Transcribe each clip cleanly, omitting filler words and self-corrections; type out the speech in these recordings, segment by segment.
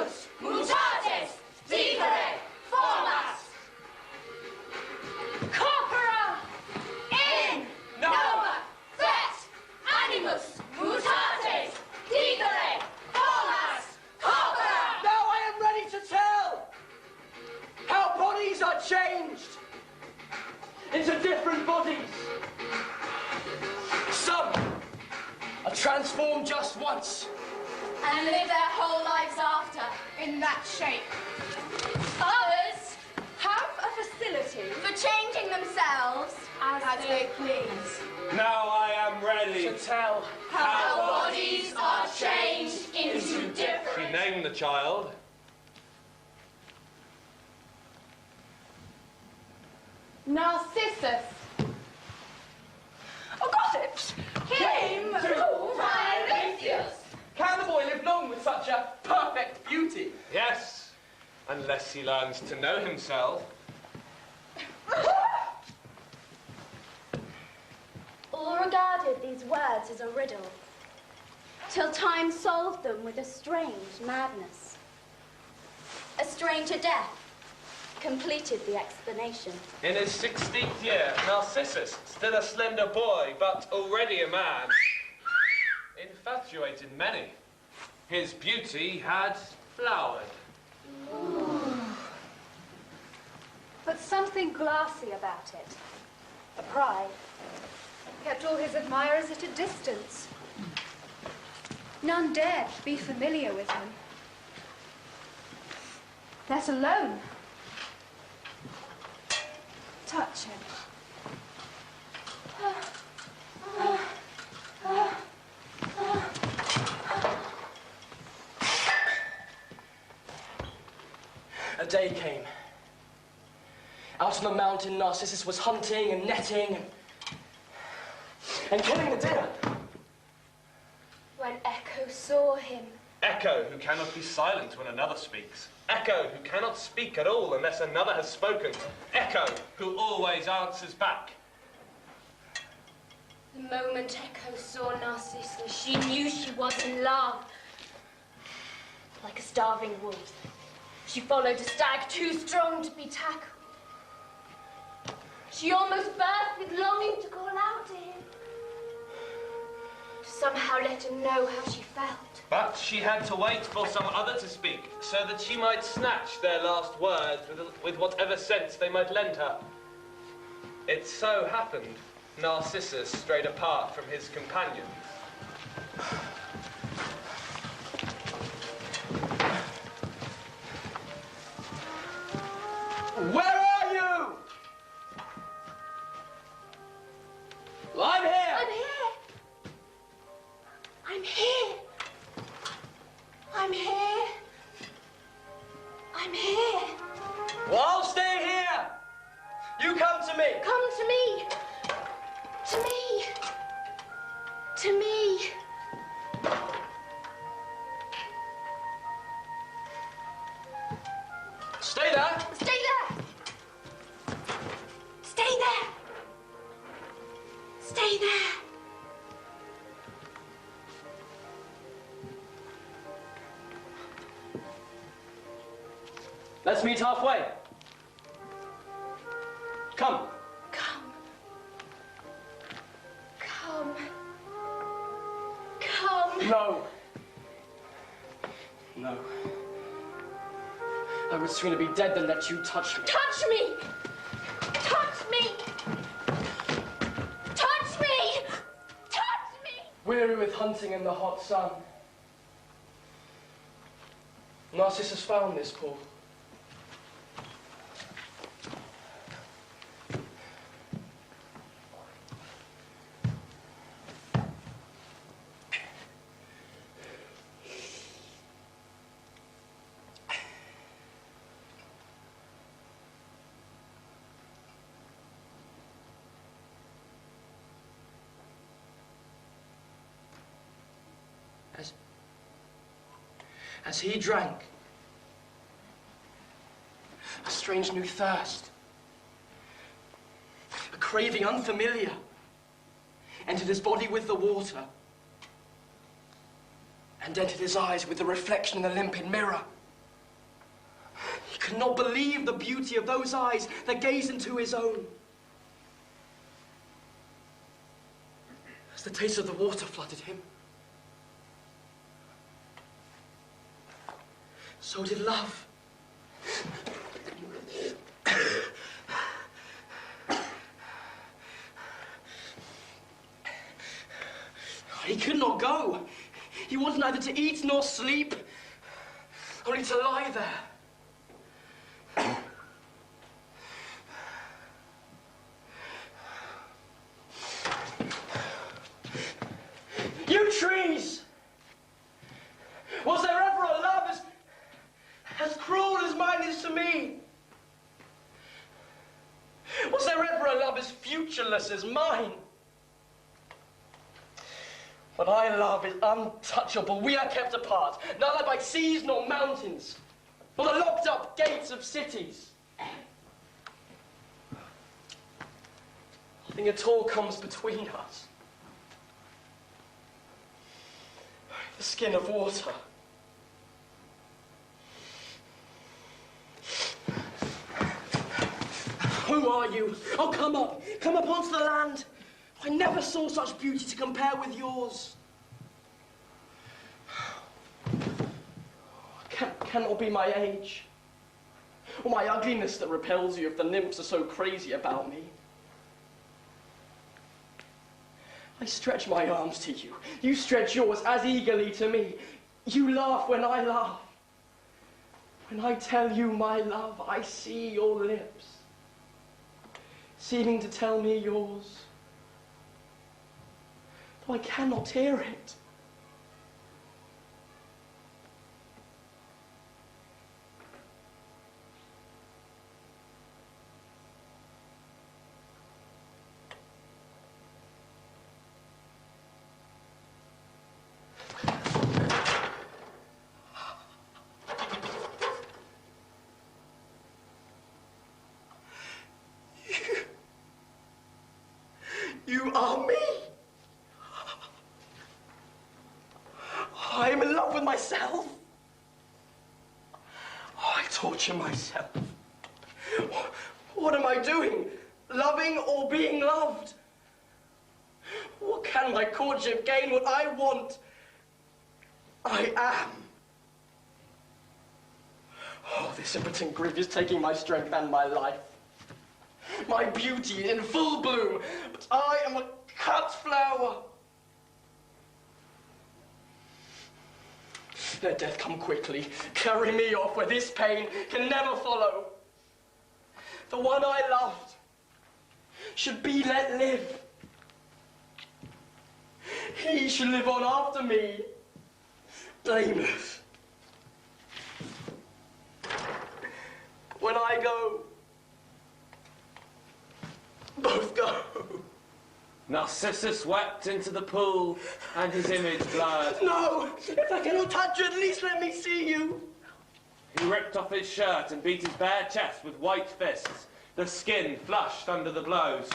animus mutates digere formas. Corpora in nova vet animus mutates digere formas. Corpora. Now I am ready to tell how bodies are changed into different bodies. Some are transformed just once And live their whole lives after in that shape. Others have a facility for changing themselves as they please. Now I am ready to tell How bodies are changed into different... She named the child. Narcissus. Oh, gossips came through Tiresias. Can the boy live long with such a perfect beauty? Yes, unless he learns to know himself. All regarded these words as a riddle, till time solved them with a strange madness. A stranger death completed the explanation. In his 16th year, Narcissus, still a slender boy, but already a man, infatuated many. His beauty had flowered. But something glassy about it. A pride. Kept all his admirers at a distance. None dared be familiar with him, let alone touch him. A day came. Out on the mountain, Narcissus was hunting and netting and killing the deer. When Echo saw him, Echo, who cannot be silent when another speaks. Echo, who cannot speak at all unless another has spoken. Echo, who always answers back. the moment Echo saw Narcissus, she knew she was in love. Like a starving wolf, she followed a stag too strong to be tackled. She almost burst with longing to call out to him, to somehow let him know how she felt. But she had to wait for some other to speak, so that she might snatch their last words with whatever sense they might lend her. It so happened, Narcissus strayed apart from his companions. Where are you? Well, I'm here. I'm here. I'm here. I'm here. I'm here. Well, I'll stay here. You come to me. Come to me. To me. To me. Stay there. Stay there. Stay there. Stay there. Let's meet halfway. Come. Come. Come. Come. No. No. I would sooner be dead than let you touch me. Touch me. Touch me. Touch me. Touch me. Weary with hunting in the hot sun, Narcissus found this pool. As he drank, a strange new thirst, a craving unfamiliar, entered his body with the water, and entered his eyes with the reflection in the limpid mirror. could not believe the beauty of those eyes that gazed into his own. As the taste of the water flooded him, so did love. He could not go. He wanted neither to eat nor sleep, only to lie there. You trees! Was there ever a love as cruel as mine is to me? Was there ever a love as futureless as mine? What I love is untouchable. We are kept apart, neither by seas nor mountains, nor the locked-up gates of cities. Nothing at all comes between us. The skin of water. Who are you? Oh, come up. Come up onto the land. I never saw such beauty to compare with yours. Cannot be my age, or my ugliness that repels you if the nymphs are so crazy about me. I stretch my arms to you. You stretch yours as eagerly to me. You laugh when I laugh. When I tell you my love, I see your lips, seeming to tell me yours. Though I cannot hear it. You are me. I am in love with myself. Oh, I torture myself. What am I doing? Loving or being loved? What can my courtship gain? What I want, I am. Oh, this impotent grief is taking my strength and my life. My beauty in full bloom, but I am a cut flower. Let death come quickly. Carry me off where this pain can never follow. The one I loved should be let live. He should live on after me, blameless. When I go, both go. Narcissus wept into the pool, and his image blurred. No! If I cannot touch you, at least let me see you. He ripped off his shirt and beat his bare chest with white fists. The skin flushed under the blows.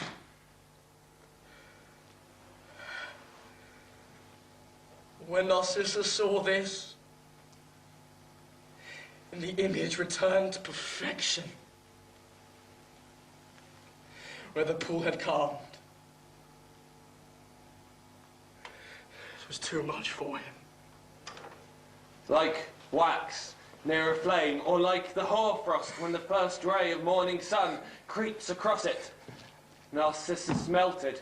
When Narcissus saw this, and the image returned to perfection, where the pool had calmed, it was too much for him. Like wax near a flame, or like the hoarfrost when the first ray of morning sun creeps across it, Narcissus melted.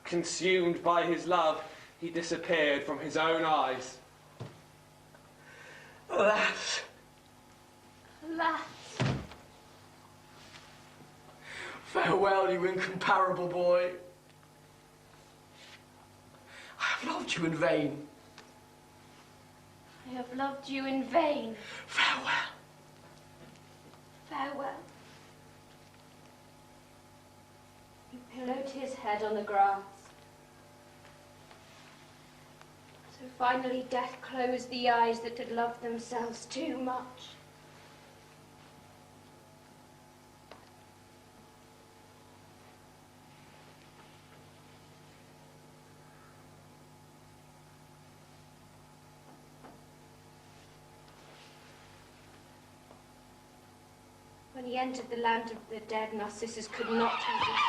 Consumed by his love, he disappeared from his own eyes. Alas! Alas! Farewell, you incomparable boy. I have loved you in vain. I have loved you in vain. Farewell. Farewell. He pillowed his head on the grass. So finally death closed the eyes that had loved themselves too much. he entered the land of the dead, Narcissus could not resist.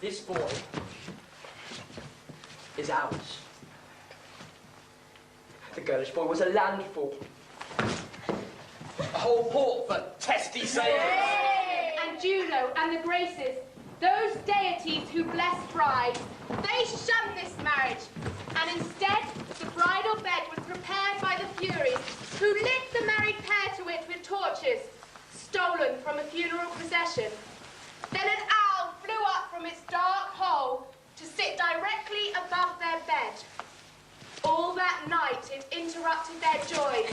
This boy is ours. The girlish boy was a landfall. A whole port for testy sailors. And Juno and the Graces, those deities who bless brides, they shunned this marriage. And instead, the bridal bed was prepared by the Furies, who lit the married pair to it with torches, stolen from a funeral procession. Then an owl flew up from its dark hole to sit directly above their bed. All that night it interrupted their joys,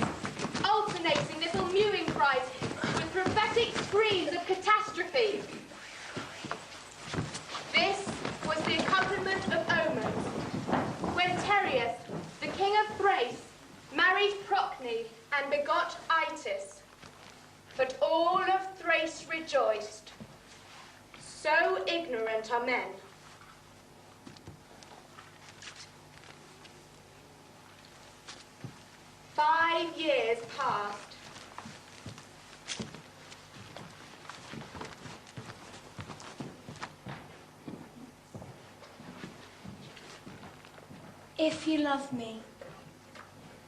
alternating little mewing cries with prophetic screams of catastrophe. This was the accompaniment of omens. When Tereus, the king of Thrace, married Procne and begot Itis. But all of Thrace rejoiced. So ignorant are men. "5 years passed. If you love me,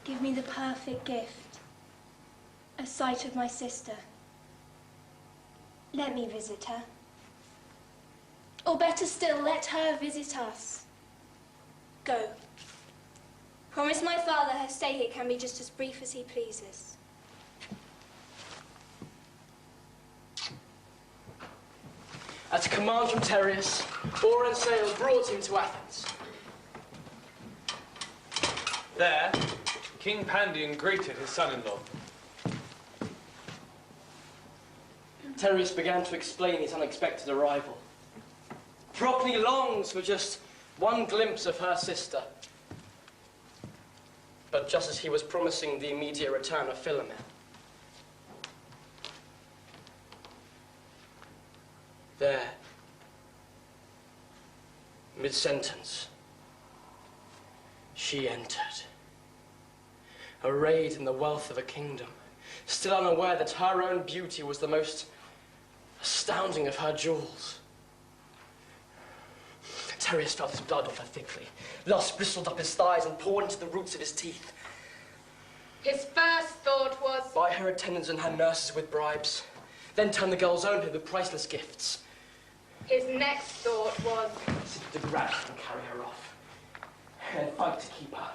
give me the perfect gift, a sight of my sister. Let me visit her. Or better still, let her visit us. Go. Promise my father her stay here can be just as brief as he pleases." At a command from Tereus, oar and sail brought him to Athens. There, King Pandion greeted his son-in-law. Tereus began to explain his unexpected arrival. Procne longs for just one glimpse of her sister. But just as he was promising the immediate return of Philomel, there, mid-sentence, she entered, arrayed in the wealth of a kingdom, still unaware that her own beauty was the most astounding of her jewels. Tereus felt his blood offer thickly. Lust bristled up his thighs and poured into the roots of his teeth. His first thought was, Buy her attendants and her nurses with bribes, then turn the girl's own head with priceless gifts. his next thought was, To grab her and carry her off, and fight to keep her.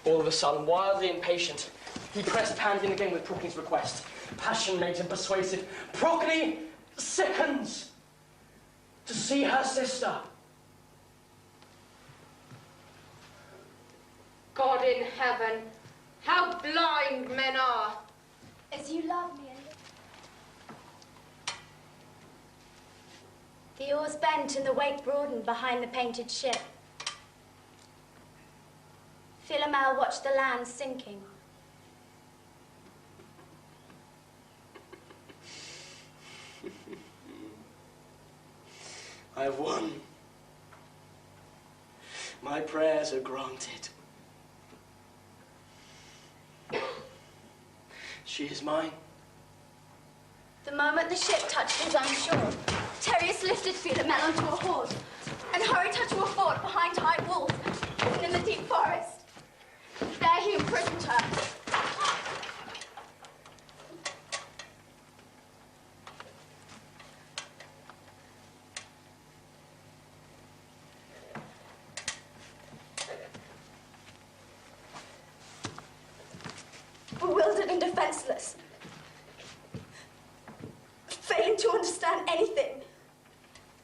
All of a sudden, wildly impatient, he pressed Pandion again with Procne's request. Passion made him persuasive. Procne sickens to see her sister. God in heaven, how blind men are. As you love me a little. The oars bent and the wake broadened behind the painted ship. Philomel watched the land sinking. I've won. My prayers are granted. She is mine. The moment the ship touched his own shore, Tereus lifted Philomel onto a horse and hurried her to a fort behind high walls in the deep forest. There he imprisoned her. bewildered and defenseless, failing to understand anything,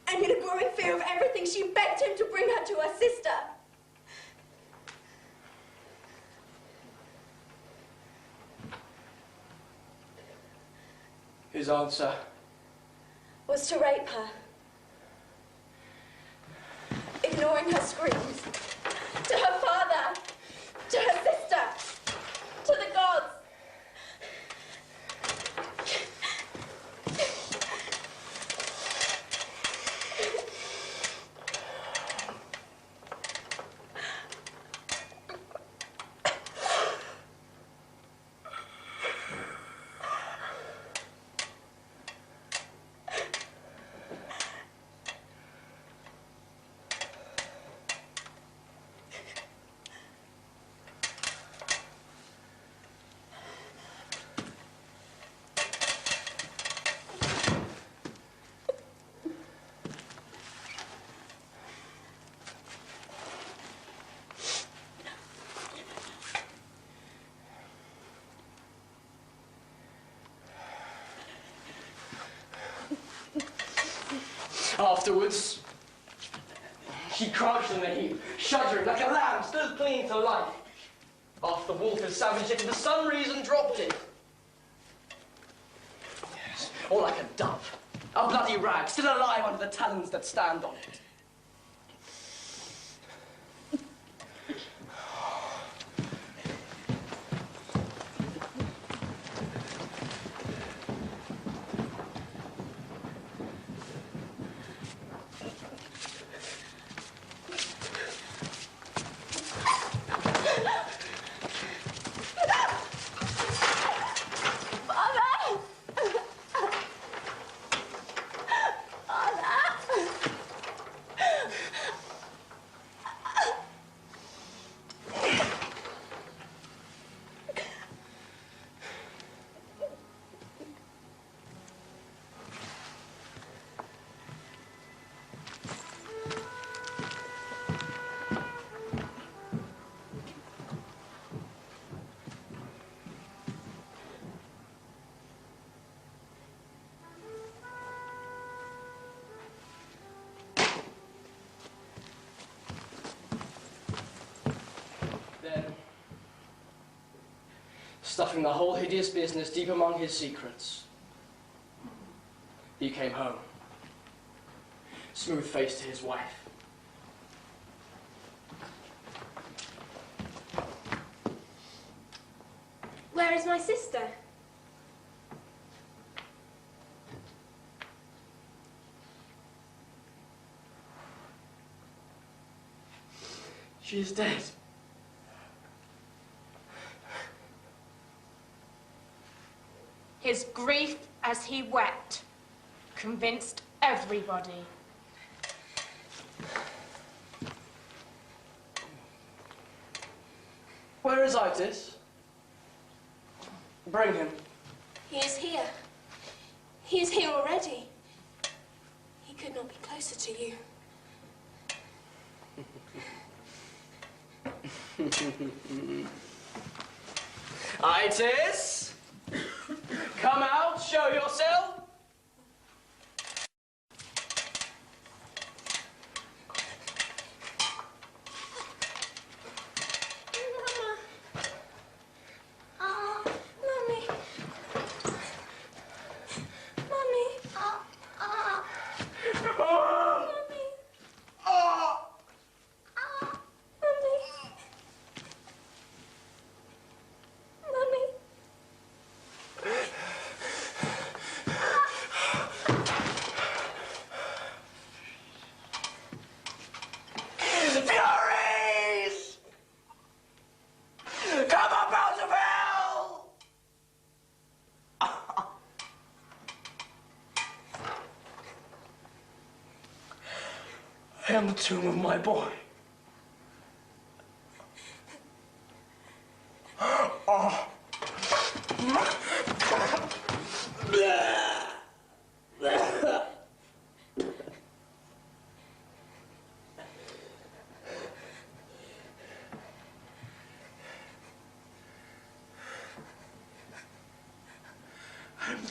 and in a growing fear of everything, she begged him to bring her to her sister. His answer Was to rape her, ignoring her screams, to her father, to her sister, to the gods. Afterwards, she crouched in the heap, shuddering like a lamb still clinging to life. After the wolf had savaged it, for some reason dropped it. Yes, or like a dove, a bloody rag, still alive under the talons that stand on it. Stuffing the whole hideous business deep among his secrets, he came home, smooth-faced to his wife. Where is my sister? She is dead. His grief as he wept convinced everybody. Where is Itis? Bring him. He is here. He is here already. He could not be closer to you. Itis! Come out, show yourself! I am the tomb of my boy. Oh.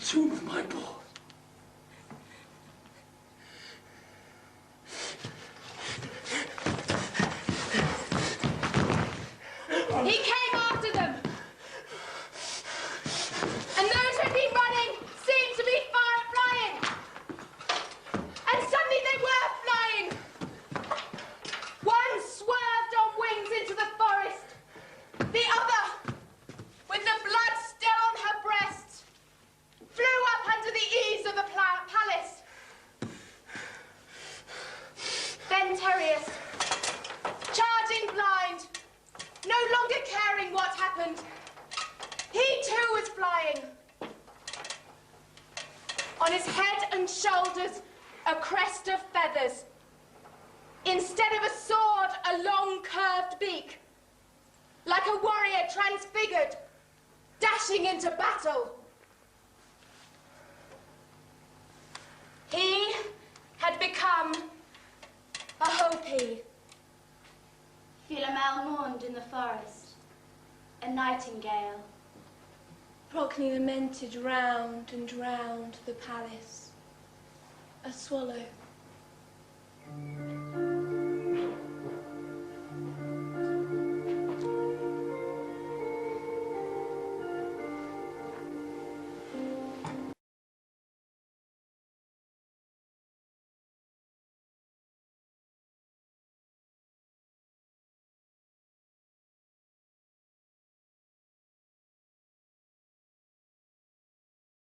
tomb of my boy. He came after them. And those who had been running seemed to be flying. And suddenly they were flying. One swerved on wings into the forest. The other, with the blood still on her breast, flew up under the eaves of the palace. Then Tereus, charging blind, no longer caring what happened, he too was flying. On his head and shoulders, a crest of feathers. Instead of a sword, a long curved beak. Like a warrior transfigured, dashing into battle. He had become a Hopi. Philomel mourned in the forest, a nightingale. Procne lamented round and round the palace, a swallow.